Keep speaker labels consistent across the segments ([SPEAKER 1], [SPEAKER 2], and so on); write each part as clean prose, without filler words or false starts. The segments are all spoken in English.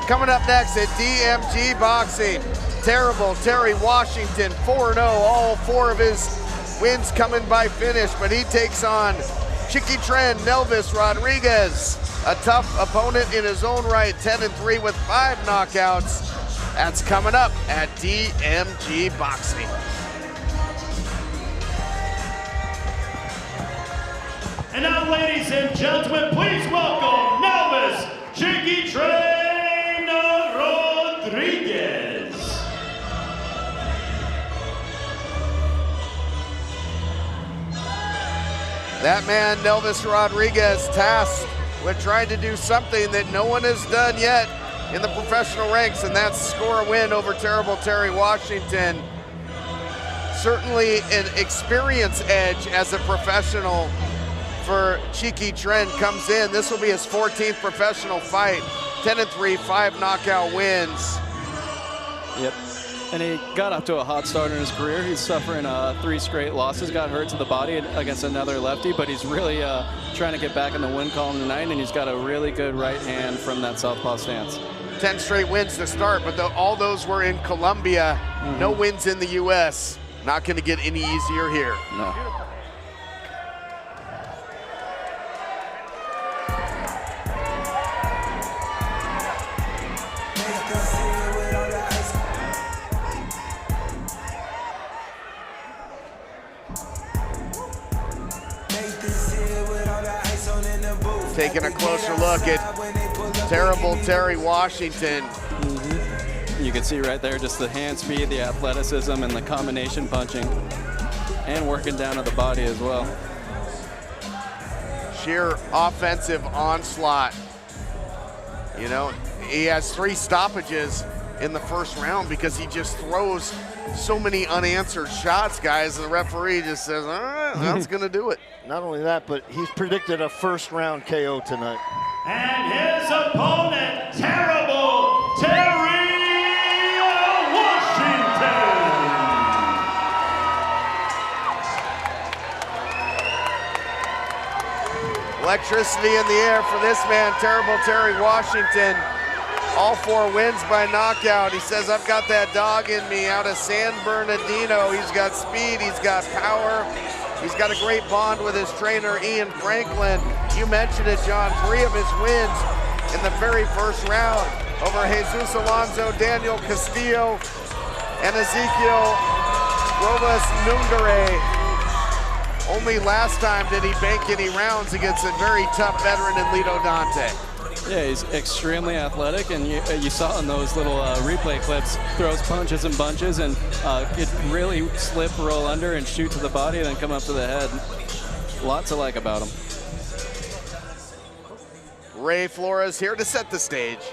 [SPEAKER 1] Coming up next at DMG Boxing, Terrible Terry Washington, 4-0, all 4 of his wins coming by finish, but he takes on Chicky Trend, Nelvis Rodriguez, a tough opponent in his own right, 10-3 with 5 knockouts. That's coming up at DMG Boxing.
[SPEAKER 2] And now, ladies and gentlemen, please welcome Nelvis Chicky Trend Rodriguez.
[SPEAKER 1] That man, Nelvis Rodriguez, tasked with trying to do something that no one has done yet in the professional ranks, and that's score a win over Terrible Terry Washington. Certainly an experience edge as a professional for Chicky Trend comes in. This will be his 14th professional fight, 10-3, 5 knockout wins.
[SPEAKER 3] Yep. And he got off to a hot start in his career. He's suffering 3 straight losses, got hurt to the body against another lefty, but he's really trying to get back in the win column tonight, and he's got a really good right hand from that southpaw stance.
[SPEAKER 1] 10 straight wins to start, but all those were in Colombia. No wins in the U.S. Not going to get any easier here.
[SPEAKER 3] No.
[SPEAKER 1] Taking a closer look at Terrible Terry Washington.
[SPEAKER 3] You can see right there just the hand speed, the athleticism, and the combination punching, and working down to the body as well.
[SPEAKER 1] Sheer offensive onslaught. You know, he has 3 stoppages in the first round because he just throws so many unanswered shots, guys. The referee just says, all right, that's gonna do it.
[SPEAKER 4] Not only that, but he's predicted a first-round KO tonight.
[SPEAKER 2] And his opponent, Terrible Terry Washington.
[SPEAKER 1] Electricity in the air for this man, Terrible Terry Washington. All 4 wins by knockout. He says, I've got that dog in me out of San Bernardino. He's got speed, he's got power. He's got a great bond with his trainer, Ian Franklin. You mentioned it, John, 3 of his wins in the very first round over Jesus Alonso, Daniel Castillo, and Ezekiel Robas Nundere. Only last time did he bank any rounds against a very tough veteran in Lito Dante.
[SPEAKER 3] Yeah, he's extremely athletic, and you saw in those little replay clips, throws punches and bunches, and could really slip, roll under, and shoot to the body, and then come up to the head. Lots to like about him.
[SPEAKER 1] Ray Flores here to set the stage.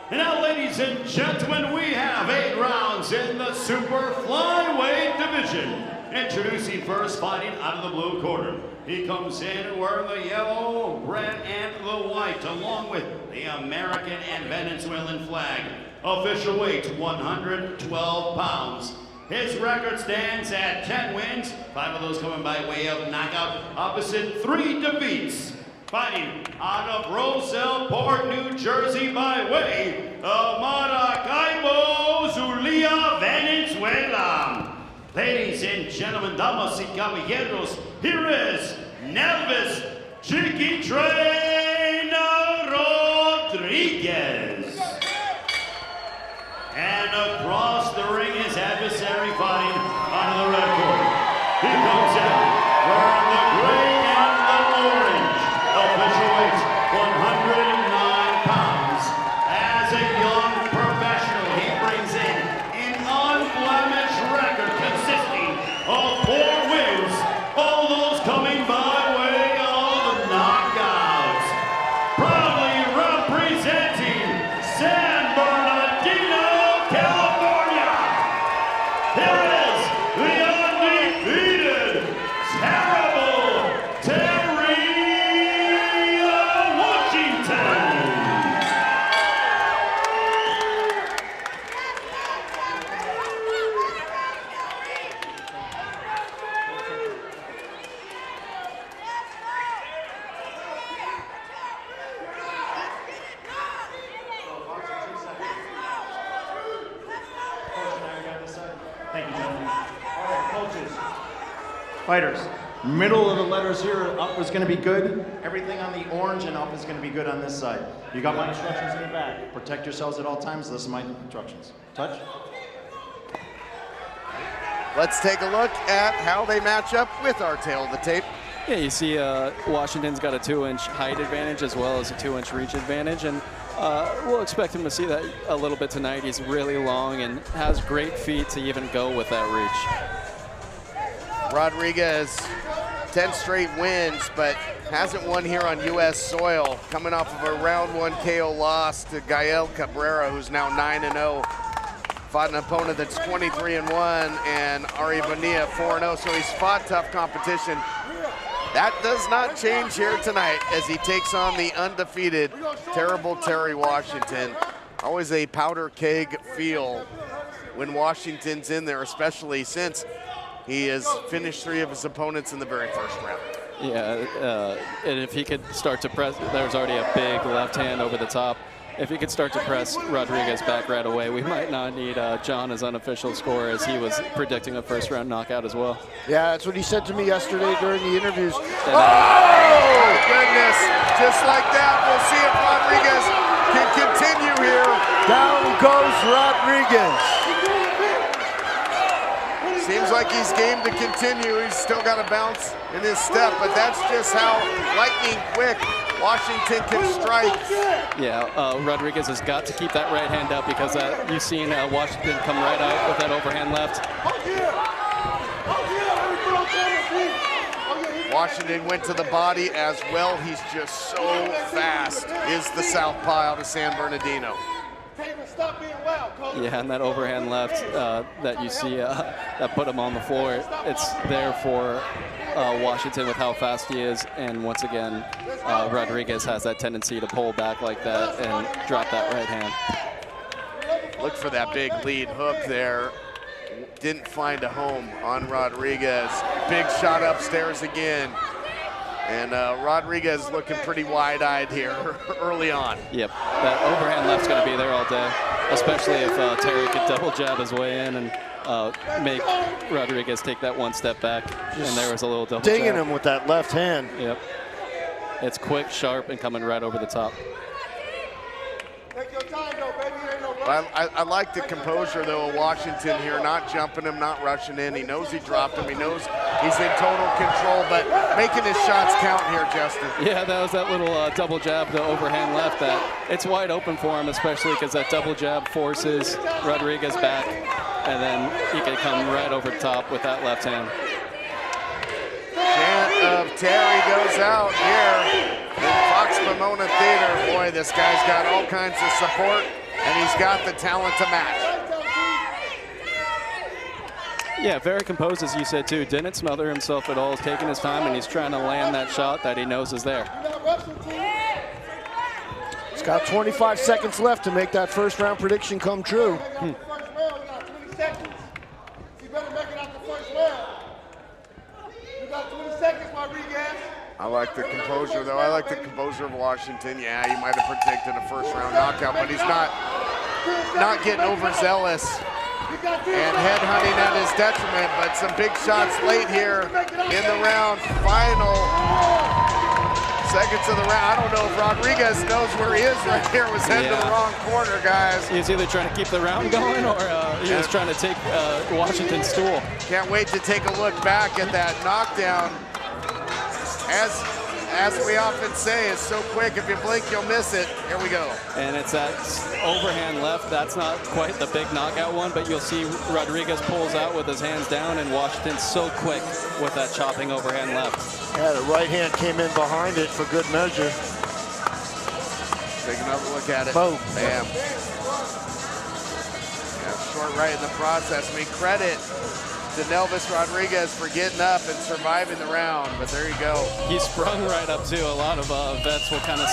[SPEAKER 2] And now, ladies and gentlemen, we have 8 rounds in the super flyweight division. Introducing first, fighting out of the blue corner. He comes in wearing the yellow, red, and the white, along with the American and Venezuelan flag. Official weight, 112 pounds. His record stands at 10 wins, 5 of those coming by way of knockout, opposite 3 defeats. Fighting out of Roselleport, New Jersey, by way of Maracaibo, Zulia, Venezuela. Ladies and gentlemen, damas y caballeros, here is Nelvis Chicky Trend Rodriguez. And across the ring, his adversary fighting out of the red corner. He comes out wearing the gray and the orange. Official weight, 109 pounds. As a young professional, he brings in an unblemished record consisting of 4 wins, all those coming by way of knockouts. Proudly representing San Bernardino, California.
[SPEAKER 5] Thank you, gentlemen. All right, coaches. Fighters. Middle of the letters here, up is going to be good. Everything on the orange and up is going to be good on this side. You got my instructions in the back. Protect yourselves at all times. Listen to my instructions. Touch.
[SPEAKER 1] Let's take a look at how they match up with our tail of the tape.
[SPEAKER 3] Yeah, you see Washington's got a 2-inch height advantage as well as a 2-inch reach advantage, and we'll expect him to see that a little bit tonight. He's really long and has great feet to even go with that reach.
[SPEAKER 1] Rodriguez, 10 straight wins, but hasn't won here on U.S. soil, coming off of a round 1 KO loss to Gael Cabrera, who's now 9-0. Fought an opponent that's 23-1, and Ari Bonilla 4-0, so he's fought tough competition. That does not change here tonight as he takes on the undefeated Terrible Terry Washington. Always a powder keg feel when Washington's in there, especially since he has finished 3 of his opponents in the very first round.
[SPEAKER 3] Yeah, and if he could start to press, there's already a big left hand over the top. If he could start to press Rodriguez back right away, we might not need John as unofficial score, as he was predicting a first-round knockout as well.
[SPEAKER 4] Yeah, that's what he said to me yesterday during the interviews.
[SPEAKER 1] Oh, goodness. Just like that, we'll see if Rodriguez can continue here.
[SPEAKER 4] Down goes Rodriguez.
[SPEAKER 1] Seems like he's game to continue. He's still got a bounce in his step, but that's just how lightning quick Washington can strike.
[SPEAKER 3] Yeah, Rodriguez has got to keep that right hand up, because you've seen Washington come right out with that overhand left.
[SPEAKER 1] Washington went to the body as well. He's just so fast, is the southpaw out of San Bernardino.
[SPEAKER 3] Yeah, and that overhand left that you see that put him on the floor, it's there for Washington with how fast he is. And once again, Rodriguez has that tendency to pull back like that and drop that right hand.
[SPEAKER 1] Look for that big lead hook there. Didn't find a home on Rodriguez. Big shot upstairs again. And Rodriguez looking pretty wide-eyed here early on.
[SPEAKER 3] Yep, that overhand left's going to be there all day, especially if Terry could double jab his way in and make Rodriguez take that one step back. And there was a little double
[SPEAKER 4] Dinging
[SPEAKER 3] jab.
[SPEAKER 4] him with that left hand.
[SPEAKER 3] Yep, it's quick, sharp, and coming right over the top.
[SPEAKER 6] Take your time, though, baby. Ain't no
[SPEAKER 1] I like the composure, though, of Washington here, not jumping him, not rushing in. He knows he dropped him. He knows he's in total control, but making his shots count here, Justin.
[SPEAKER 3] Yeah, that was that little double jab, the overhand left, that it's wide open for him, especially because that double jab forces Rodriguez back, and then he can come right over top with that left hand.
[SPEAKER 1] Chant of Terry goes out here in Fox Pomona Theater. Boy, this guy's got all kinds of support, and he's got the talent to match.
[SPEAKER 3] Yeah, very composed, as you said, too. Didn't smother himself at all. He's taking his time, and he's trying to land that shot that he knows is there.
[SPEAKER 4] He's got 25 seconds left to make that first round prediction come true.
[SPEAKER 1] I like the composure, though. I like the composure of Washington. Yeah, he might have predicted a first-round knockout, but he's not getting overzealous and headhunting at his detriment. But some big shots late here in the round. Final seconds of the round. I don't know if Rodriguez knows where he is right here. Was heading to the wrong corner, guys.
[SPEAKER 3] He was either trying to keep the round going, or he was trying to take Washington's stool.
[SPEAKER 1] Can't wait to take a look back at that knockdown. As we often say, it's so quick, if you blink, you'll miss it. Here we go.
[SPEAKER 3] And it's that overhand left. That's not quite the big knockout one, but you'll see Rodriguez pulls out with his hands down, and Washington's so quick with that chopping overhand left.
[SPEAKER 4] Yeah, the right hand came in behind it for good measure.
[SPEAKER 1] Take another look at it.
[SPEAKER 4] Boom.
[SPEAKER 1] Bam. Yeah, short right in the process. I mean, credit to Nelvis Rodriguez for getting up and surviving the round, but there you go.
[SPEAKER 3] He sprung right up too. A lot of vets will kind of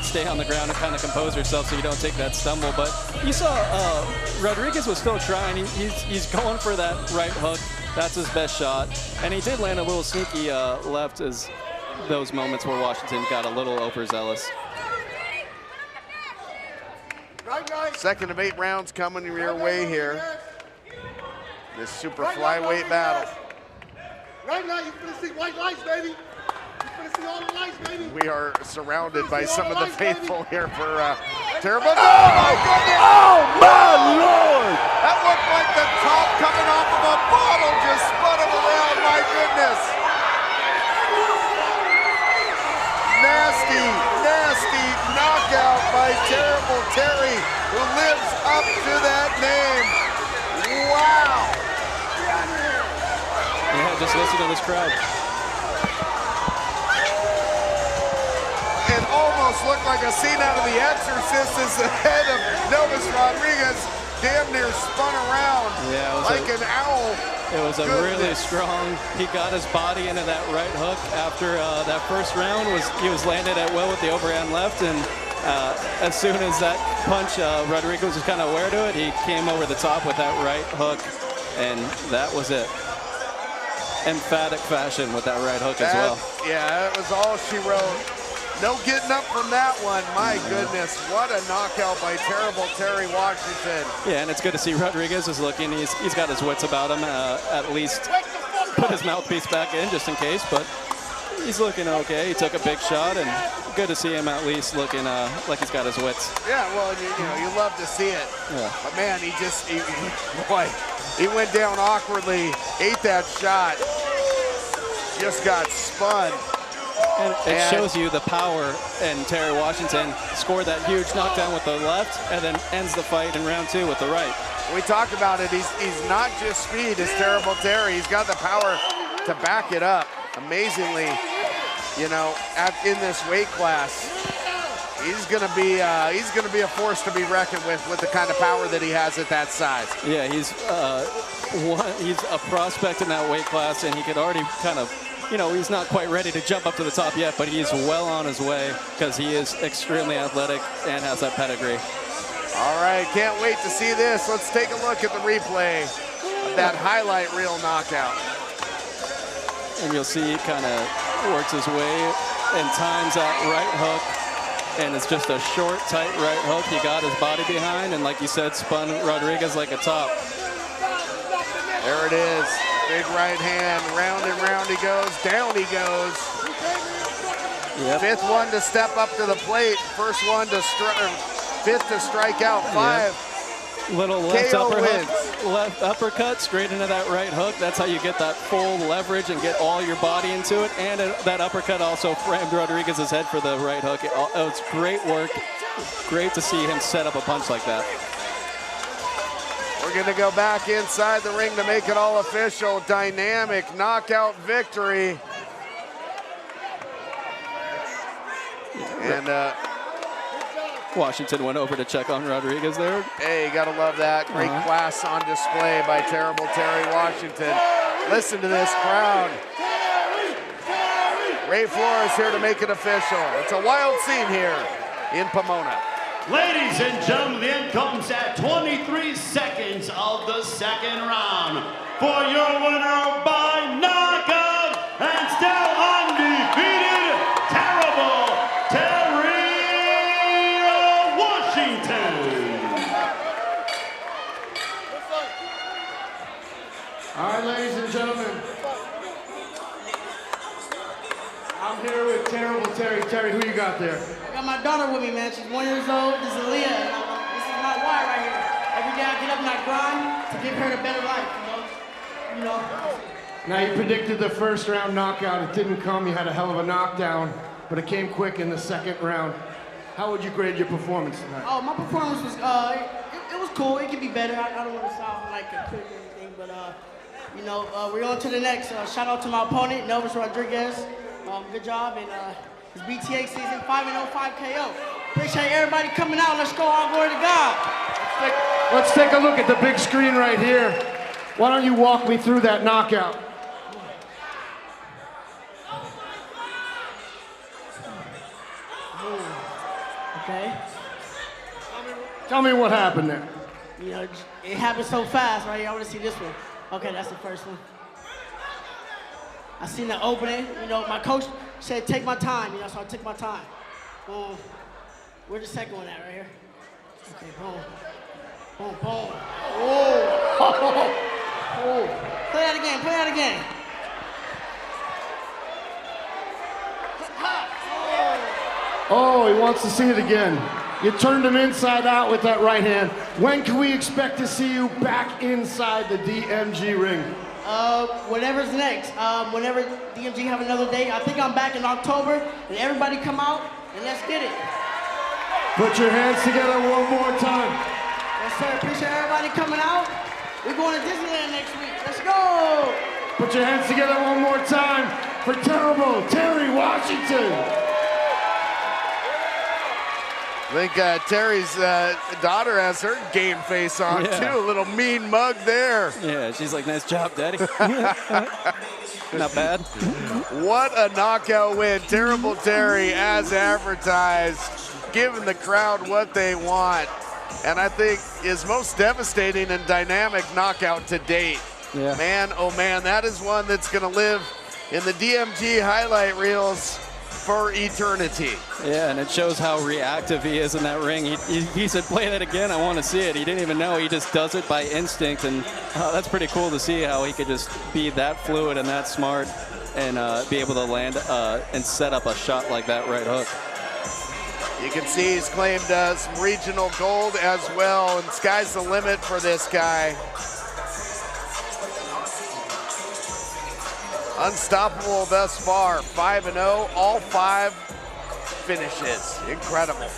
[SPEAKER 3] stay on the ground and kind of compose yourself so you don't take that stumble. But you saw Rodriguez was still trying. He's going for that right hook. That's his best shot. And he did land a little sneaky left, as those moments where Washington got a little overzealous.
[SPEAKER 1] Second of 8 rounds coming your way here. this super flyweight battle.
[SPEAKER 6] Right now, you're gonna see white lights, baby. You're gonna see all the lights, baby.
[SPEAKER 1] We are surrounded by some of the faithful here for terrible. Oh my goodness!
[SPEAKER 4] Oh my Lord!
[SPEAKER 1] That looked like the top coming off of a bottle just spun him around. My goodness! Nasty, nasty knockout by Terrible Terry, who lives up to that name. Wow!
[SPEAKER 3] Yeah, just listen to this crowd.
[SPEAKER 1] It almost looked like a scene out of The Exorcist as the head of Nelvis Rodriguez damn near spun around like an owl.
[SPEAKER 3] It was a really strong, he got his body into that right hook after that first round. He was landed at will with the overhand left, and as soon as that punch, Rodriguez was kind of aware to it, he came over the top with that right hook, and that was it. Emphatic fashion with that right hook as well.
[SPEAKER 1] Yeah, that was all she wrote. No getting up from that one. My goodness, what a knockout by Terrible Terry Washington.
[SPEAKER 3] Yeah, and it's good to see Rodriguez is looking. He's got his wits about him. At least put his mouthpiece back in just in case, but he's looking okay. He took a big shot, and good to see him at least looking like he's got his wits.
[SPEAKER 1] Yeah, well, you know, you love to see it.
[SPEAKER 3] Yeah.
[SPEAKER 1] But man, boy, he went down awkwardly, ate that shot, just got spun.
[SPEAKER 3] And it shows you the power, and Terry Washington scored that huge knockdown with the left and then ends the fight in round 2 with the right.
[SPEAKER 1] We talked about it. He's not just speed, it's Terrible Terry. He's got the power to back it up. Amazingly, you know, in this weight class, he's gonna be a force to be reckoned with the kind of power that he has at that size.
[SPEAKER 3] Yeah, he's a prospect in that weight class, and he could already kind of, you know, he's not quite ready to jump up to the top yet, but he's well on his way because he is extremely athletic and has that pedigree.
[SPEAKER 1] All right, can't wait to see this. Let's take a look at the replay of that highlight reel knockout.
[SPEAKER 3] And you'll see he kind of works his way and times that right hook, and it's just a short, tight right hook. He got his body behind, and like you said, spun Rodriguez like a top.
[SPEAKER 1] There it is. Big right hand, round and round he goes, down he goes.
[SPEAKER 3] Yep.
[SPEAKER 1] Fifth one to step up to the plate, first one to fifth to strike out, 5.
[SPEAKER 3] Yep. Little left uppercut straight into that right hook. That's how you get that full leverage and get all your body into it. And that uppercut also framed Rodriguez's head for the right hook. It's great work. Great to see him set up a punch like that.
[SPEAKER 1] We're gonna go back inside the ring to make it all official. Dynamic knockout victory. And
[SPEAKER 3] Washington went over to check on Rodriguez there.
[SPEAKER 1] hey, you gotta love that. Great class on display by Terrible Terry Washington. Listen to this crowd. Ray Flores here to make it official. It's a wild scene here in Pomona.
[SPEAKER 2] Ladies and gentlemen, the end comes at 23 seconds of the second round. For your winner by knockout and still undefeated, Terrible Terry Washington.
[SPEAKER 6] All right, ladies and gentlemen. I'm here with Terrible Terry. Terry, who you got there?
[SPEAKER 7] I got my daughter with me, man. She's 1 year old. This is Leah. And this is my wife right here. Every day I get up and I grind to give her a better life, you know.
[SPEAKER 6] Now, you predicted the first round knockout. It didn't come. You had a hell of a knockdown, but it came quick in the second round. How would you grade your performance tonight?
[SPEAKER 7] Oh, my performance was, it was cool. It could be better. I don't want to sound like a critic or anything, but, you know, we're on to the next. Shout out to my opponent, Nelvis Rodriguez. Good job, and his BTA season 5-0, 5 KO. Appreciate everybody coming out. Let's go, all glory to God.
[SPEAKER 6] Let's take a look at the big screen right here. Why don't you walk me through that knockout?
[SPEAKER 7] Okay.
[SPEAKER 6] Tell me what happened there.
[SPEAKER 7] You know, it happened so fast right here. I want to see this one. Okay, that's the first one. I seen the opening. You know, my coach said, take my time, you know, so I took my time. Boom. Where's the second one at right here? Okay, boom. Boom, boom. Oh! Oh, play that again, play that again.
[SPEAKER 6] Oh, he wants to see it again. You turned him inside out with that right hand. When can we expect to see you back inside the DMG ring?
[SPEAKER 7] Whatever's next. Whenever DMG have another date, I think I'm back in October, and everybody come out and let's get it.
[SPEAKER 6] Put your hands together one more time.
[SPEAKER 7] Yes, sir. Appreciate everybody coming out. We're going to Disneyland next week. Let's go.
[SPEAKER 6] Put your hands together one more time for terrible Terry Washington.
[SPEAKER 1] I think Terry's daughter has her game face on too. A little mean mug there.
[SPEAKER 3] Yeah, she's like, nice job, Daddy. Not bad.
[SPEAKER 1] What a knockout win. Terrible Terry, as advertised, giving the crowd what they want. And I think his most devastating and dynamic knockout to date.
[SPEAKER 3] Yeah.
[SPEAKER 1] Man, oh man, that is one that's going to live in the DMG highlight reels for eternity.
[SPEAKER 3] Yeah, and it shows how reactive he is in that ring. He said, play that again, I want to see it. He didn't even know, he just does it by instinct, and that's pretty cool to see how he could just be that fluid and that smart and be able to land and set up a shot like that right hook.
[SPEAKER 1] You can see he's claimed some regional gold as well, and sky's the limit for this guy. Unstoppable thus far, 5-0, all 5 finishes. Incredible.